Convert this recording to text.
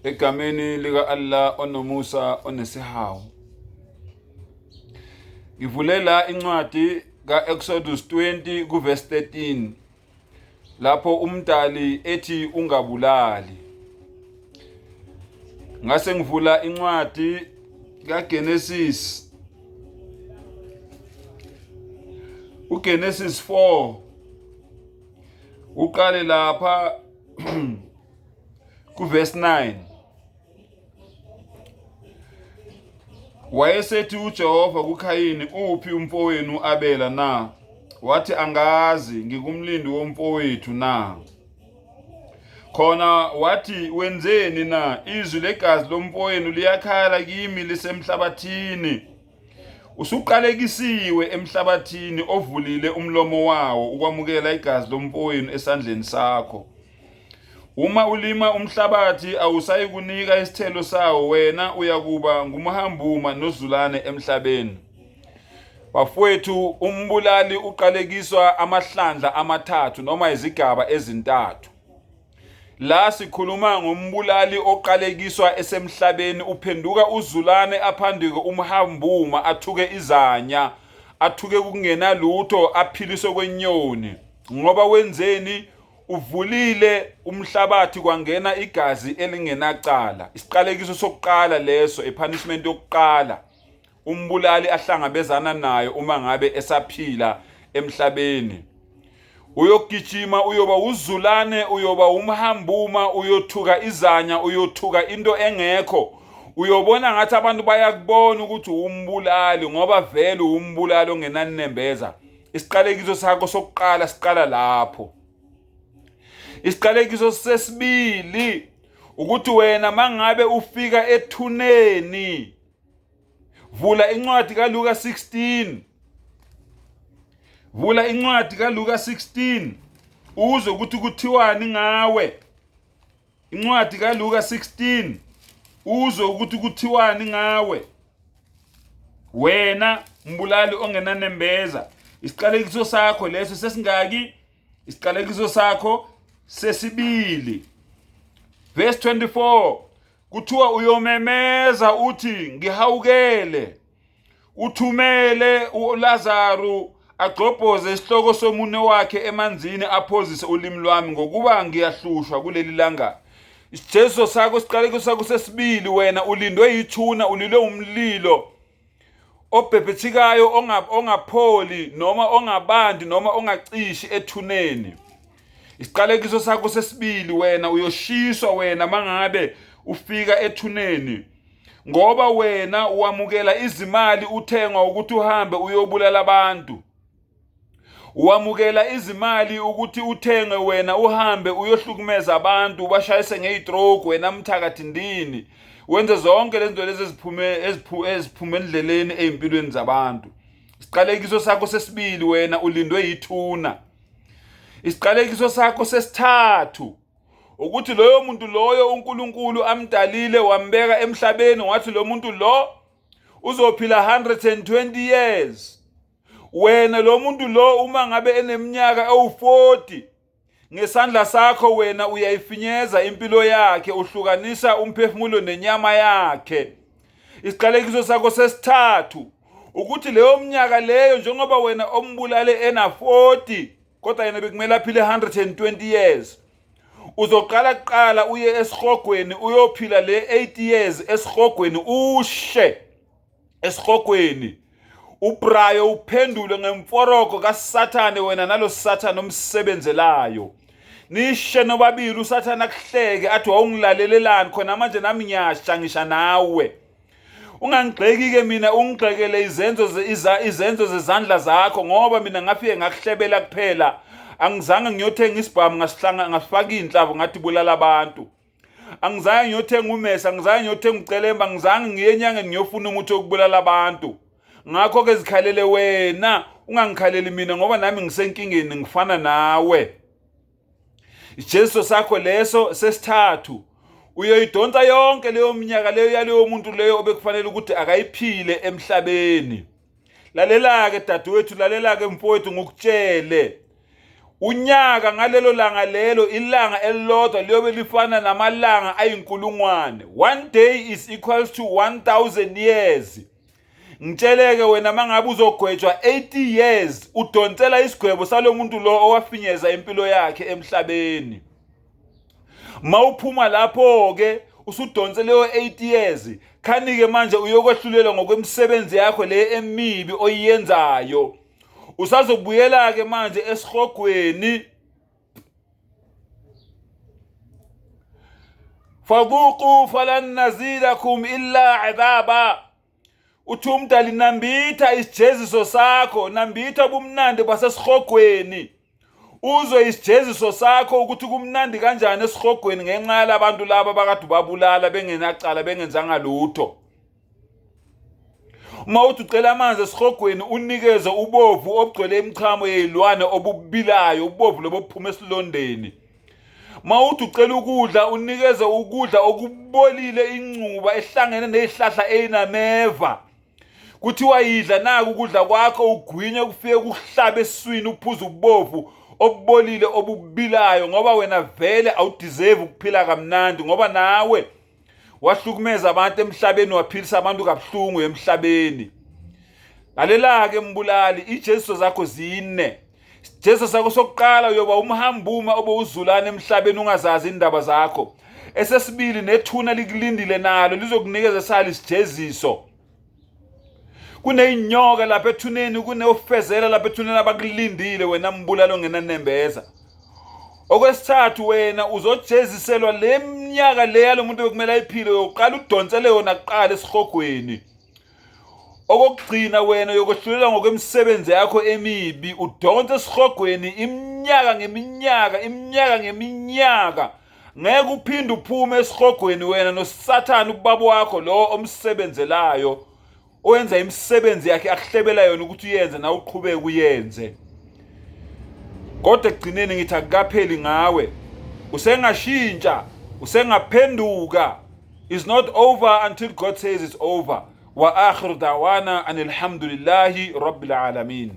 Egameni lika Allah onomusa onesihawu. Ngivulela incwadi kaExodus 20 kuverse 13 lapho umdali ethi ungabulali. Ngase ngivula incwadi kaGenesis uGenesis 4 uqale lapha kuverse 9. Wayesethi uJehova kuKhayini, uphi umfowenu Abela na? Wathi, angazi, ngikumlindi womfowethu na. Khona wathi, wenzeni na? Izwi legazi lomfowenu liyakhala kimi lisemhlabathini. Usuqalekisiwe emhlabathini ovulile umlomo wawo ukwamukela igazi lomfowenu esandleni sakho. Uma ulima umhlabathi awusayi kunika isithelo sawo, wena uyakuba ngumhambuma nozulane emhlabeni. Bafowethu, umbulali uqalekiswa amahlandla amathathu noma izigaba ezintathu. La sikhuluma ngombulali oqalekiswa esemhlabeni, uphenduka uzulane aphandike umhambuma, athuke izanya, athuke kungena lutho, aphiliswe kwenyoni. Ngoba wenzeni? Uvulile umhlabathi kwangena igazi elingenacala. Isiqalekiso sokuqala leso, ipunishment yokuqala umbulali ahlangabezana nayo uma ngabe esaphila emhlabeni. Uyogijima, uyoba uzulane, uyoba umhambuma, uyothuka izanya, uyothuka into engekho. Uyobona ngathi abantu bayakubona ukuthi umbulali ngoba vele umbulali ongenanembeza. Isiqalekiso sakho sokuqala siqala lapho. Isiqalekiso sesibili ukuthi wena mangabe ufika ethuneni, vula incwadi kaLuka 16. Vula incwadi kaLuka 16 uzwe ukuthi kuthiwani ngawe. Incwadi kaLuka 16 uzwe ukuthi kuthiwani ngawe, wena mbulali ongenanembeza. Isiqalekiso sakho leso sesingaki? Isiqalekiso sakho sesibili. Verse 24 kuthiwa uyomemeza uthi, ngihawukele, uthumele uLazaru agxobhoze isihloko somune wakhe emanzini, aphozise ulimi lwami ngokuba ngiyahlushwa kuleli langa. Isijeziso sakho, isiqalekiso sakho sesibili, wena ulindwe yithuna, ulilwe umlilo obhebhethikayo, ongapholi noma ongabandi noma ongacishi ethuneni. Isiqalekiso sakho sesibili, wena uyoshiswa wena mangabe ufika ethuneni, ngoba wena uwamukela izimali, uthengwa ukuthi uhambe uyobulala abantu. Uwamukela izimali ukuthi uthenge wena uhambe uyohlukumeza abantu, ubashayise ngey'troke wena mthakathindini. Wenze zonke lezinto lezi eziphume endleleni ezimpilweni zabantu. Isiqalekiso sakho sesibili, wena ulindwe yithuna. Isiqalekiso sakho sesithathu ukuthi loyo muntu loyo uNkulunkulu amdalile wambeka emhlabeni, wathi lo muntu lo uzophila 120 years. Wena lo muntu lo uma ngabe eneminyaka ewu40, ngesandla sakho wena uyayifinyeza impilo yakhe, uhlukanisa umphefumulo nenyama yakhe. Isiqalekiso sakho sesithathu ukuthi leyo minyaka leyo, njengoba wena ombulale ena40 kodwa yena bekumele aphile 120 years, uzoqala kuqala uye esihogweni uyophila le 8 years esihogweni, ushe esihogweni, ubrayo uphendule ngemforoko kaSathane, wena nalo Sathane omsebenzelayo. Nishe nobabili, uSathane akuhleke athi wawungilalelelani, khona manje nami ngiyasha ngisha nawe. Ungangigxeki-ke mina, ungigxekele izenzo zezandla zakho, ngoba mina ngafike ngakuhlebela kuphela. Angizange ngiyothenga isibhamu ngasifaka inhlavo ngathi bulala abantu. Angizange ngiyothenga umesa, angizange ngiyothenga ucelemba, angizange ngiye enyangeni ngiyofuna umuthi wokubulala abantu. Ngakho-ke zikhalele wena, ungangikhaleli mina ngoba nami ngisenkingeni, ngifana nawe. Ijeziso sakho leso sesithathu, uyoyidonsa yonke leyo minyaka leyo yaleyo muntu leyo obekufanele ukuthi akayiphile emhlabeni. Lalela-ke dadewethu, lalela-ke mfowethu, ngokutshele unyaka ngalelo langa lelo ilanga elilodwa liyobe lifana namalanga ayinkulungwane. One day is equals to 1000 years. Ngitsheleke wena mangabe uzogwetshwa 80 years udonsela isigwebo salomuntu lo owafinyeza impilo yakhe emhlabeni. Mawuphuma lapho ke usudonse leyo 80 years, khani ke manje uyokwehlulelwa ngokwemisebenzi yakho le emibi oyenzayo. Usazobuyela ke manje esihogweni. Fadhuqu falan nazidakum illa adhaba. Uthi umdali nambitha isijeziso sakho, nambitha bumnandi basesihogweni. Uzwe isijeziso sakho ukuthi kumnandi kanjani esihogweni ngenxa yabantu laba bakade babulala bengenacala bengenzanga lutho. Uma uthi ucela amanzi esihogweni unikeze ubovu obugcwele imichamo yezilwane obubilayo, ubovu lobo buphuma esilondeni. Uma uthi ucela ukudla unikeze ukudla okubolile incuba ehlangene nezihlahla einameva. Kuthiwa yidla naku ukudla kwakho ugwinye kufike kuhlabe esiswini uphuze ubovu obubolile obubilayo, ngoba wena vele awudeserve ukuphila kamnandi, ngoba nawe wahlukumeza abantu emhlabeni, waphilisa abantu kabuhlungu emhlabeni. Lalela ke mbulali, ijeziso zakho zine. Ijeziso sakho sokuqala uyoba umhambuma obuzulana emhlabeni ungazazi indaba zakho. Esesibili nethuna likulindile nalo lizokunikeza sali isijeziso. Kuneyinyoka lapha ethuneni, kunofezela lapha ethuneni abakulindile wena mbulalo ongenanembeza. Okwesithathu wena uzojeziselwa leminyaka le yalomuntu bekumele ayiphile yokuqala udonsele yona kuqala esihogweni. Okugcina wena yokwehlulela ngokwemisebenzi yakho emibi, udonse esihogweni iminyaka ngeminyaka. Ngeke uphinde uphume esihogweni wena noSathane ubaba wakho lo omsebenzelayo, owenza imisebenzi yakhe akuhlebela yona ukuthi uyenze na uqhubeke uyenze. Kodwa egcineni ngithi akukapheli ngawe. Usengashintsha, usengaphenduka. It's not over until God says it's over. Wa akhiru da'wana anil hamdulillahi rabbil alamin.